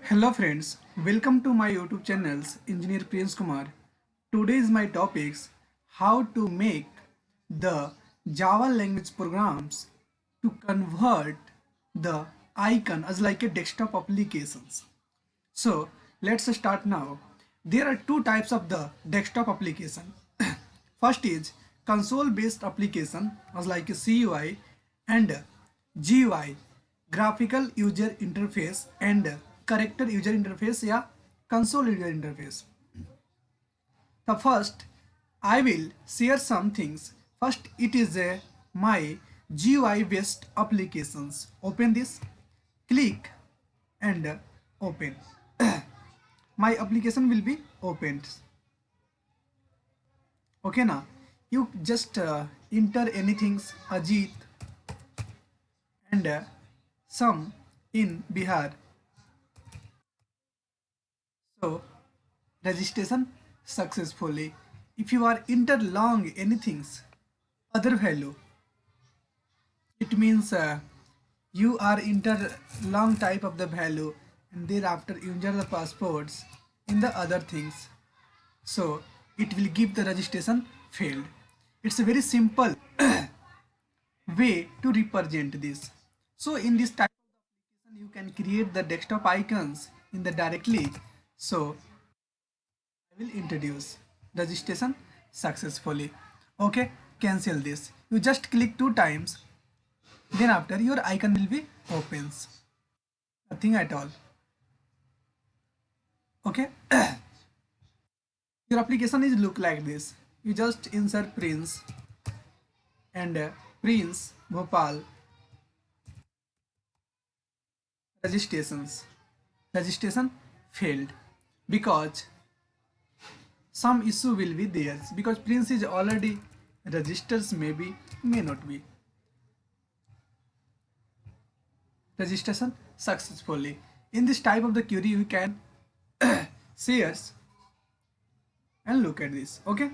Hello friends, welcome to my YouTube channels Engineer Prince Kumar. Today is my topics how to make the Java language programs to convert the icon as like a desktop applications. So let's start now. There are two types of the desktop application. First is console based application as like a CUI and GUI, graphical user interface and character user interface या console user interface. The first I will share some things. First it is my GUI based applications. Open this, click and open. My application will be opened. Okay now you just enter anything Ajit and some in Bihar. So registration successfully. If you are enter long anything's other value, it means you are enter long type of the value and thereafter you enter the passports in the other things. So it will give the registration failed. It's a very simple way to represent this. So in this type of application you can create the desktop icons in the directly. So I will introduce registration successfully. Okay, cancel this. You just click 2 times, then after your icon will be opens. Nothing at all. Okay, your application is look like this. You just insert Prince and Prince Bhopal registrations. Registration failed because some issue will be there because Prince is already registers, maybe may not be. Registration successfully. In this type of the query you can shares and look at this. Okay,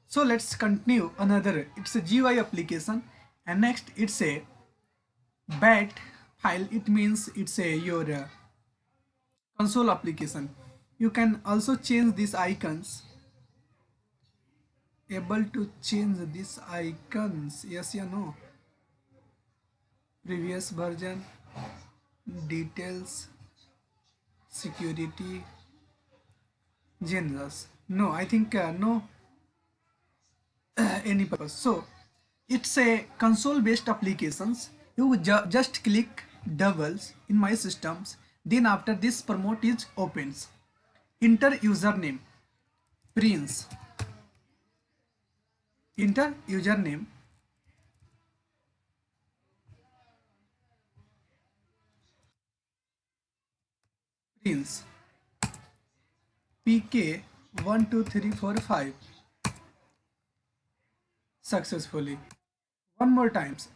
so let's continue another. It's a GUI application and next it's a bat file. It means it's a your console application. You can also change these icons, able to change these icons, yes or no, previous version, details, security, genres. No, I think no any purpose. So it's a console based applications. You just click doubles in my systems, then after this promote is opens. Enter username Prince, enter username Prince PK 12345 successfully. One more times.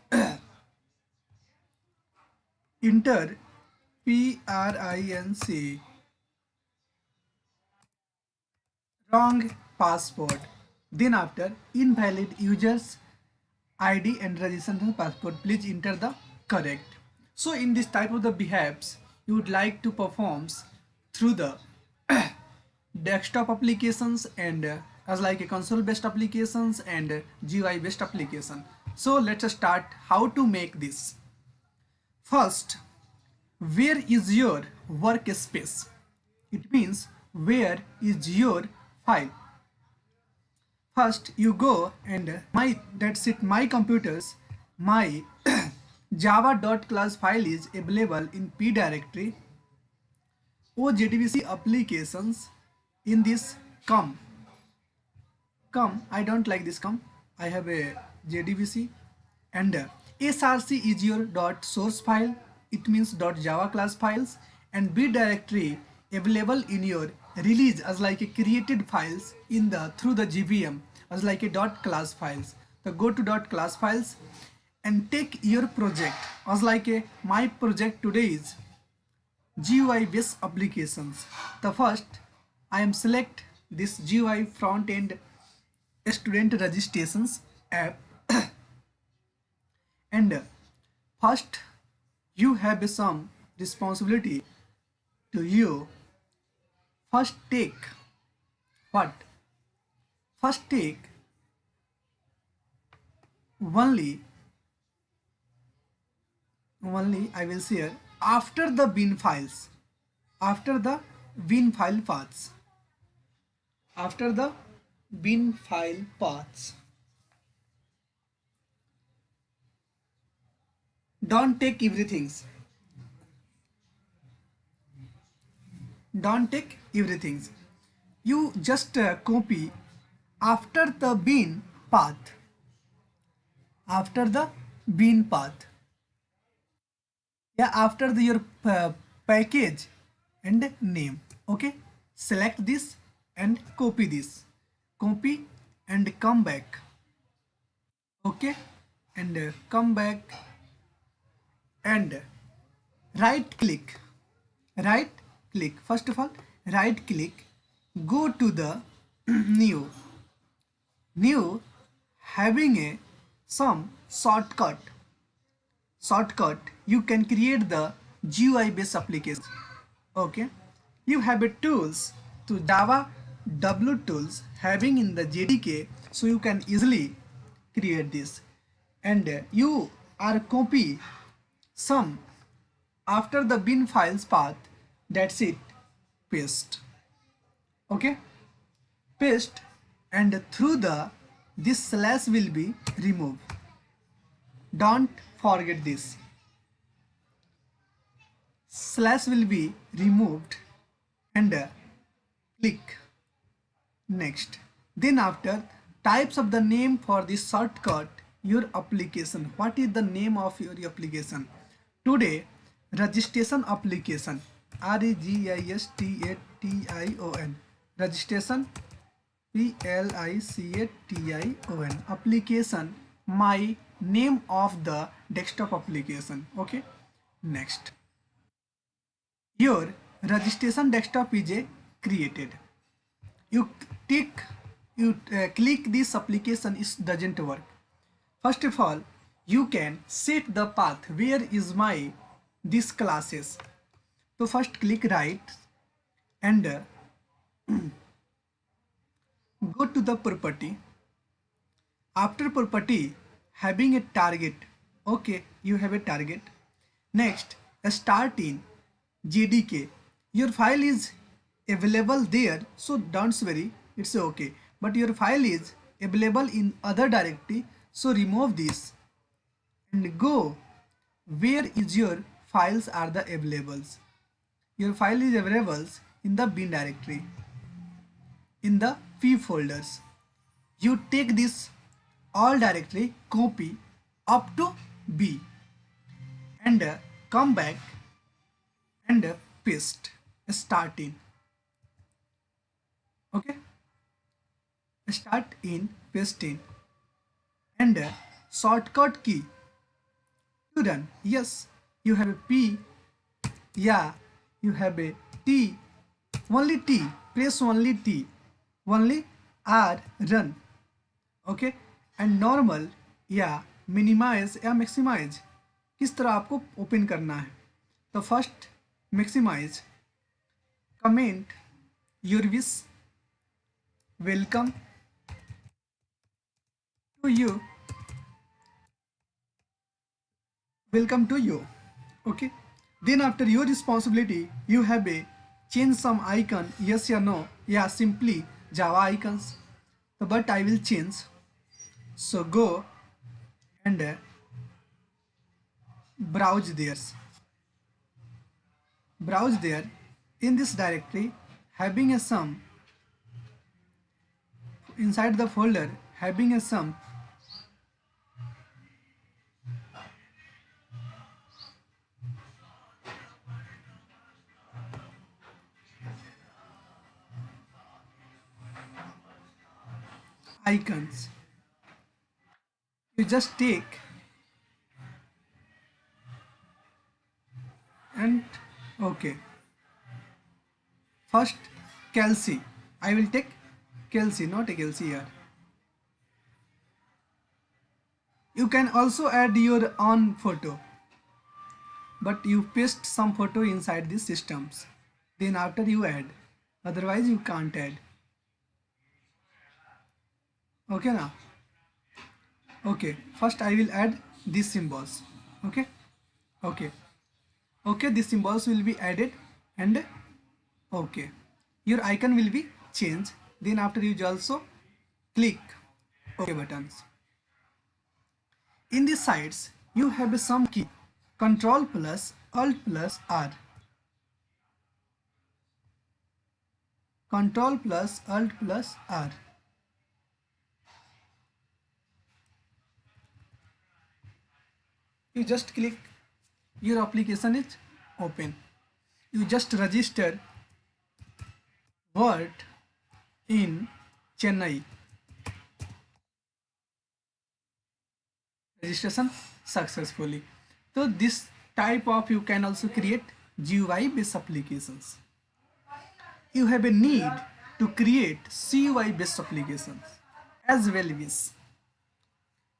Enter PRINC, wrong passport. Then after invalid users ID and registration passport, please enter the correct. So in this type of the behaves you would like to perform through the desktop applications and as like a console based applications and GUI based application. So let's start how to make this. First, where is your workspace? It means where is your file. First you go and my that's it, my computers, my java.class file is available in P directory. JDBC applications in this come. I don't like this come. I have a JDBC and src is your dot source file. It means dot java class files and B directory available in your release as like a created files in the through the GVM as like a dot class files. So go to dot class files and take your project as like a my project today is GUI based applications. The first I am select this GUI front end student registrations app and first you have some responsibility to you, first take what? First take only I will share after the bin files, after the bin file paths, after the bin file paths. Don't take everything. Don't take everything. You just copy after the bin path. After the bin path. Yeah, after your package and name. Okay. Select this and copy this. Copy and come back. Okay. And come back and right click. Right click. First of all, right click. Go to the new having a some shortcut you can create the GUI based application. Okay, you have a tools to Java W tools having in the JDK, so you can easily create this, and you are copy some after the bin files path. That's it, paste. Okay, paste, and through the this slash will be removed. Don't forget this. Slash will be removed and click next. Then after types of the name for this shortcut, your application. What is the name of your application? Today, registration application. REGISTATION. Registration PLICATION. Application. My name of the desktop application. Okay. Next. Your registration desktop is created. You click this application, it doesn't work. First of all, you can set the path. Where is my this classes? So first click right and go to the property. After property, having a target. Okay, you have a target. Next, start in JDK. Your file is available there, so don't worry, it's okay. But your file is available in other directory, so remove this and go where is your files are the availables. Your file is available in the bin directory, in the p folders. You take this all directory, copy up to B and come back and paste, start in. Okay, start in, paste in, and shortcut key to run. Yes, you have a P, yeah, you have a T, only T, press only T, only R, run. Okay, and normal या minimize या maximize किस तरह आपको open करना है. तो first maximize, comment your wish, welcome to you, welcome to you. Okay, then after your responsibility you have a change some icon, yes or no, yeah, simply Java icons. So but I will change, so go and browse there in this directory, having a sum inside the folder, having a sum icons. You just take and okay, first Kelsey, I will take Kelsey, not a Kelsey here. You can also add your own photo, but you paste some photo inside these systems. then after you add, otherwise you can't add. Okay now. Okay, first I will add these symbols. Okay. Okay. Okay, these symbols will be added, and okay, your icon will be changed. Then after you also click OK buttons. In the sides you have some key, Control plus Alt plus R. Control plus Alt plus R. You just click, your application is open. You just register Word in Chennai. Registration successfully. So this type of you can also create GUI based applications. You have a need to create CUI based applications as well as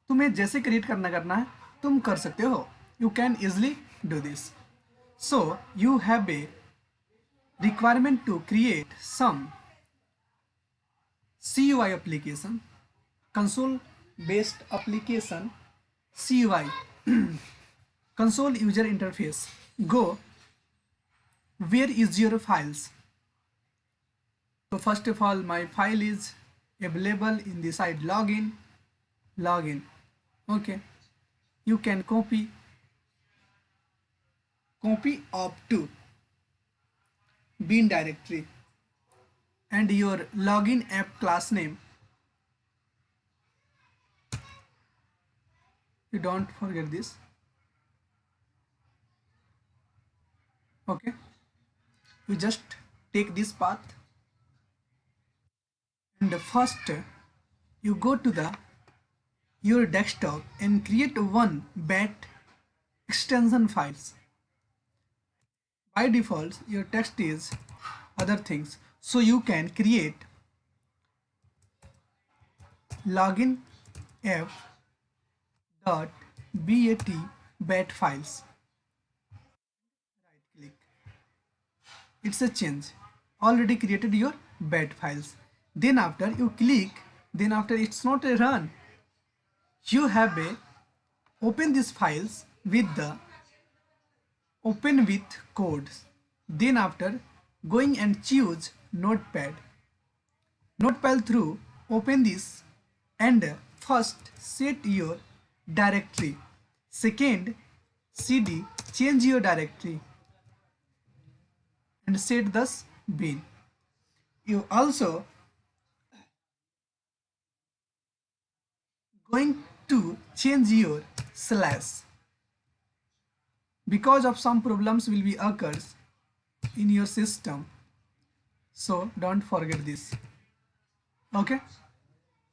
तुम्हें जैसे create करना है तुम कर सकते हो. You can easily do this. So you have a requirement to create some CUI application, console based application, CUI, console user interface. Go, where is your files? So first of all, my file is available in the site login. Okay, you can copy up to bin directory and your login app class name. You don't forget this. Okay, you just take this path, and first you go to your desktop and create one bat extension files. By default your text is other things, so you can create login app dot bat files. Right click, it's a change, already created your bat files. Then after you click, then after it's not a run, you have a open these files with the open with codes. Then after going and choose notepad through open this, and first set your directory, second cd change your directory and set this bin. You also going to change your slash because of some problems will be occurs in your system, so don't forget this. Okay,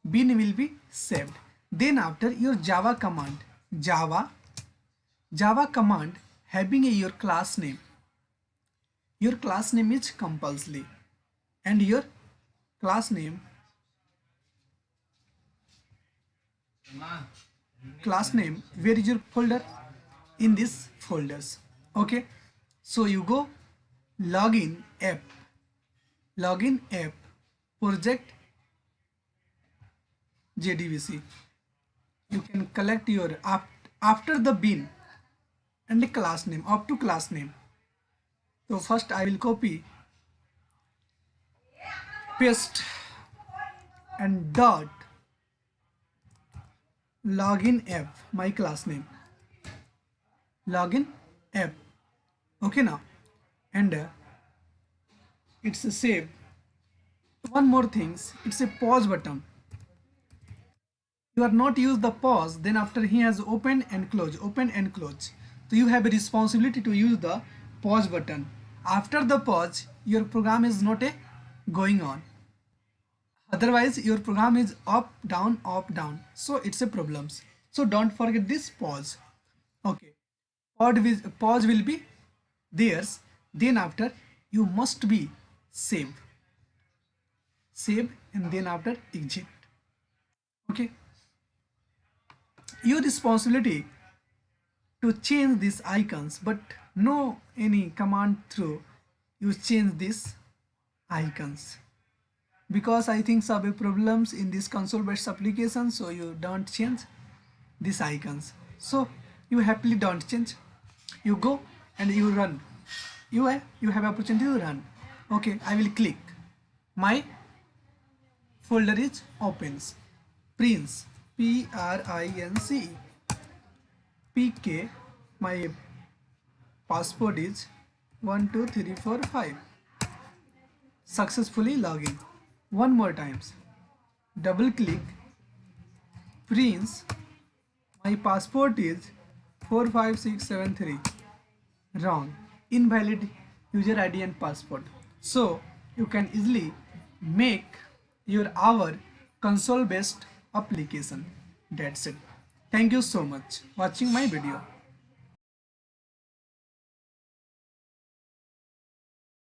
bin will be saved. Then after your java command, java command having your class name. Your class name is compulsory, and your class name where is your folder? In this folders. Okay, so you go login app project JDBC. You can collect your after the bin and the class name up to class name. So first I will copy, paste, and dot login app, my class name, login app. Okay now, and it's a save. One more things, it's a pause button. You are not use the pause, then after he has open and close. So you have a responsibility to use the pause button. After the pause, your program is not a going on. Otherwise your program is up down, so it's a problems. So don't forget this pause. Okay, pause will be theirs. Then after you must be save, and then after exit. Okay, your responsibility to change these icons, but no any command through you change these icons, because I think some problems in this console based application, so you don't change these icons. So you happily don't change, you go and you run. You have opportunity to run. Okay, I will click. My folder is opens. Prince, Prince, PK. My password is 12345. Successfully login. One more times. Double click. Prince. My passport is 45673. Wrong. Invalid user ID and password. So you can easily make your our console based application. That's it. Thank you so much watching my video.